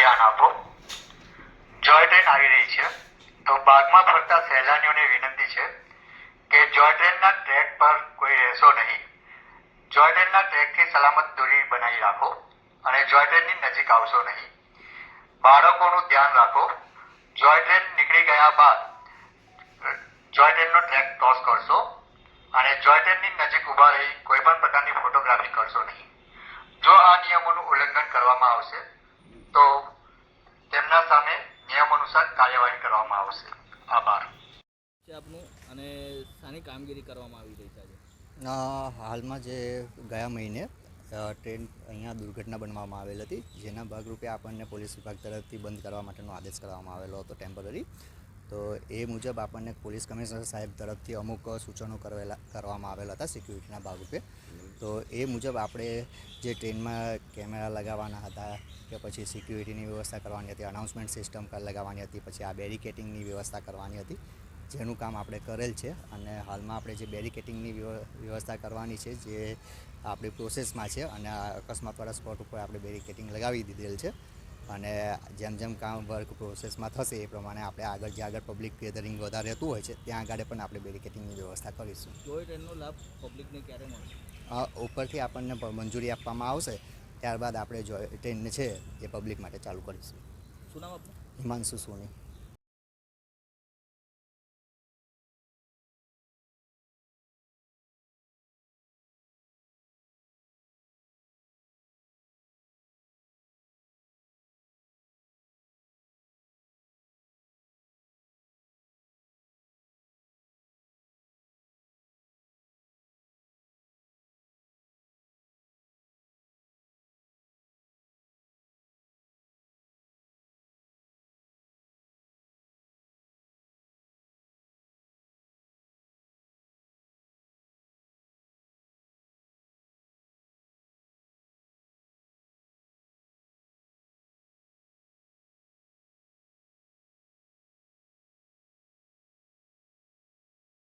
ધ્યાન આપો. જોય ટ્રેન આવી રહી છે, તો બાગમાં ફરતા સહેલાણીઓને વિનંતી છે કે જોય ટ્રેનના ટ્રેક પર કોઈ રહેશો નહીં. જોય ટ્રેનના ટ્રેકથી સલામત દૂરી બનાવી રાખો અને જોય ટ્રેનની નજીક આવશો નહીં. બાળકોનું ધ્યાન રાખો. જોય ટ્રેન નીકળી ગયા બાદ જોય ટ્રેનનો ટ્રેક ક્રોસ કરશો અને જોય ટ્રેનની નજીક ઊભા રહી કોઈ પણ પ્રકારની ફોટોગ્રાફી કરશો નહીં. જો આ નિયમોનું ઉલ્લંઘન કરવામાં આવશે તો તેમના સામે નિયમ અનુસાર કાર્યવાહી કરવામાં આવશે. આભાર. આપનું અને શાની કામગીરી કરવામાં આવી રહી છે આજે? હાલમાં જે ગયા મહિને ટ્રેન અહીંયા દુર્ઘટના બનવામાં આવેલ હતી, જેના ભાગરૂપે આપણને પોલીસ વિભાગ તરફથી બંધ કરવા માટેનો આદેશ કરવામાં આવેલો હતો ટેમ્પરરી. તો એ મુજબ આપણને પોલીસ કમિશનર સાહેબ તરફથી અમુક સૂચનો કરવામાં આવેલા હતા સિક્યુરિટીના ભાગરૂપે. તો એ મુજબ આપણે જે ટ્રેનમાં કેમેરા લગાવવાના હતા કે પછી સિક્યુરિટીની વ્યવસ્થા કરવાની હતી, અનાઉન્સમેન્ટ સિસ્ટમ લગાવવાની હતી, પછી આ બેરિકેટિંગની વ્યવસ્થા કરવાની હતી, જેનું કામ આપણે કરેલ છે. અને હાલમાં આપણે જે બેરિકેટિંગની વ્યવસ્થા કરવાની છે જે આપણી પ્રોસેસમાં છે અને અકસ્માતવાળા સ્પોટ ઉપર આપણે બેરિકેટિંગ લગાવી દીધેલ છે. અને જેમ જેમ કામ વર્ક પ્રોસેસમાં થશે એ પ્રમાણે આપણે આગળ જે આગળ પબ્લિક ગેધરિંગ વધારે રહેતું હોય છે ત્યાં આગળ પણ આપણે બેરિકેટિંગની વ્યવસ્થા કરીશું. જોય ટ્રેનનો લાભ પબ્લિકને ક્યારે મળશે? ઉપરથી આપણને મંજૂરી આપવામાં આવશે, ત્યારબાદ આપણે જોય ટ્રેન છે એ પબ્લિક માટે ચાલુ કરીશું. શું નામ આપનું? હિમાંશુ સોની.